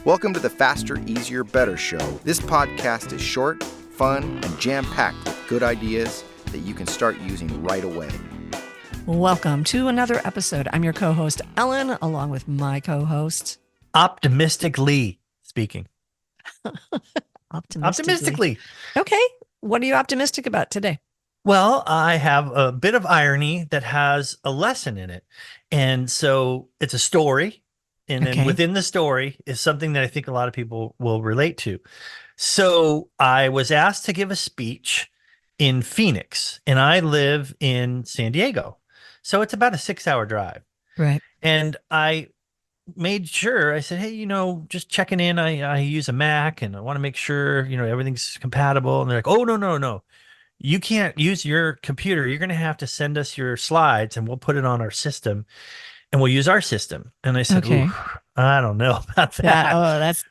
Welcome to the Faster, Easier, Better show. This podcast is short, fun, and jam-packed with good ideas that you can start using right away. Welcome to another episode. I'm your co-host, Ellen, along with my co-host, Optimistically speaking. Optimistically. Okay. What are you optimistic about today? Well, I have a bit of irony that has a lesson in it. And so it's a story. And then within the story is something that I think a lot of people will relate to. So I was asked to give a speech in Phoenix, and I live in San Diego. So it's about a 6-hour drive. Right. And I made sure, I said, hey, just checking in. I use a Mac and I want to make sure, everything's compatible. And they're like, oh, no. You can't use your computer. You're going to have to send us your slides and we'll put it on our system and we'll use our system. And I said, I don't know about that.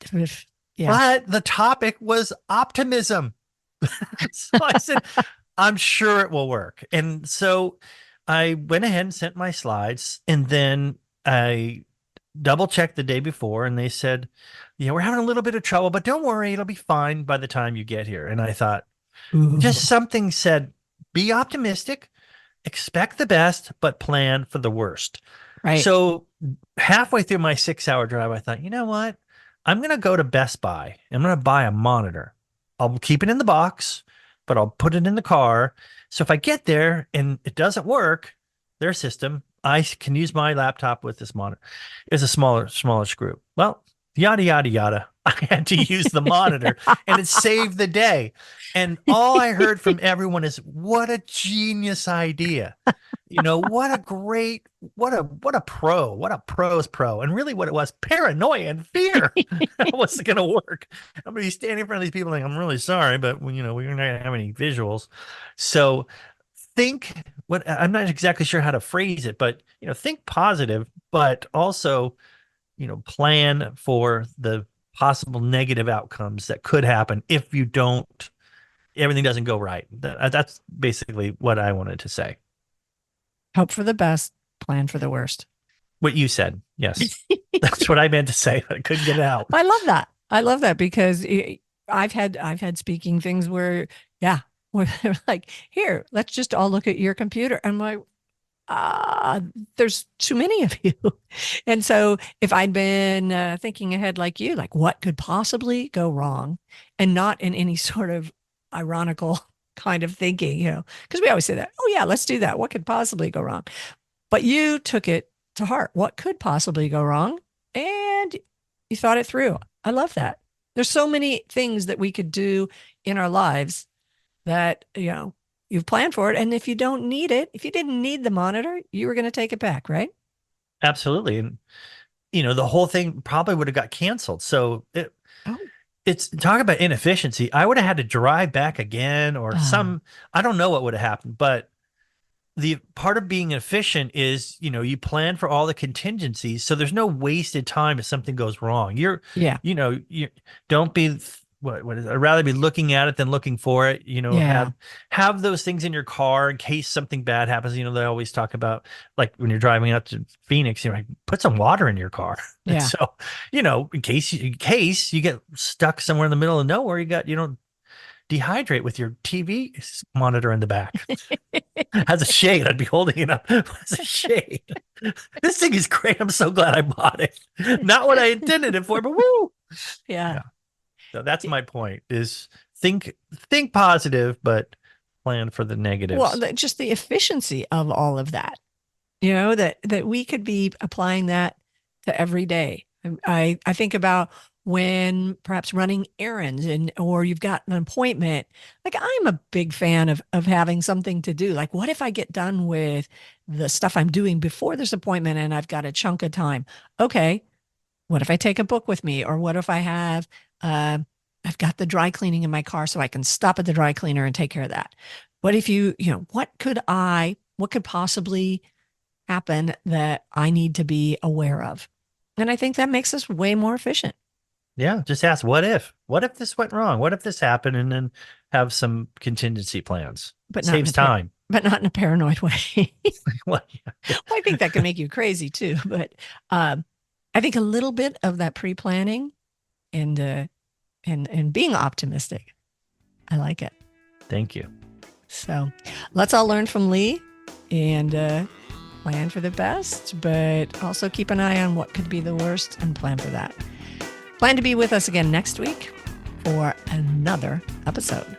Yeah. But the topic was optimism. So I said, I'm sure it will work. And so I went ahead and sent my slides, and then I double checked the day before, and they said, yeah, we're having a little bit of trouble, but don't worry, it'll be fine by the time you get here. And I thought, just something said, be optimistic, expect the best, but plan for the worst. Right. So halfway through my 6-hour drive, I thought, you know what? I'm going to go to Best Buy. I'm going to buy a monitor. I'll keep it in the box, but I'll put it in the car. So if I get there and it doesn't work, their system, I can use my laptop with this monitor. It's a smaller screw. Well, yada, yada, yada. I had to use the monitor and it saved the day. And all I heard from everyone is, what a genius idea. What a pro's pro. And really what it was, paranoia and fear. It wasn't going to work. I'm going to be standing in front of these people like, I'm really sorry, but we're not going to have any visuals. So I'm not exactly sure how to phrase it, but, think positive, but also, plan for the possible negative outcomes that could happen if everything doesn't go right. That's basically what I wanted to say. Hope for the best, plan for the worst. What you said. Yes. That's what I meant to say, but I couldn't get it out. I love that because I've had speaking things where they're like, here, let's just all look at your computer. And I'm like, there's too many of you. And so if I'd been thinking ahead like you, like what could possibly go wrong, and not in any sort of ironical kind of thinking, because we always say that, oh yeah, let's do that. What could possibly go wrong? But you took it to heart. What could possibly go wrong? And you thought it through. I love that. There's so many things that we could do in our lives that, you've planned for it. And if you don't need it, if you didn't need the monitor, you were going to take it back, right? Absolutely. And, the whole thing probably would have got canceled. So it's talk about inefficiency. I would have had to drive back again or I don't know what would have happened, but the part of being efficient is, you plan for all the contingencies. So there's no wasted time if something goes wrong. You don't be, what is it? I'd rather be looking at it than looking for it, have those things in your car in case something bad happens. They always talk about, like when you're driving out to Phoenix, put some water in your car. Yeah. So, in case you get stuck somewhere in the middle of nowhere, dehydrate with your TV monitor in the back. Has a shade. I'd be holding it up. Has a shade. This thing is great. I'm so glad I bought it. Not what I intended it for, but woo. Yeah. So that's my point, is think positive, but plan for the negatives. Well, just the efficiency of all of that, that we could be applying that to every day. I think about when perhaps running errands or you've got an appointment. Like, I'm a big fan of having something to do. Like, what if I get done with the stuff I'm doing before this appointment and I've got a chunk of time? Okay. What if I take a book with me? Or what if I have, I've got the dry cleaning in my car so I can stop at the dry cleaner and take care of that. What if what could possibly happen that I need to be aware of? And I think that makes us way more efficient. Yeah. Just ask, what if this went wrong? What if this happened? And then have some contingency plans. But saves time. But not in a paranoid way. Well, yeah. Well, I think that can make you crazy too. But I think a little bit of that pre-planning and being optimistic. I like it. Thank you. So let's all learn from Lee and plan for the best, but also keep an eye on what could be the worst and plan for that. Plan to be with us again next week for another episode.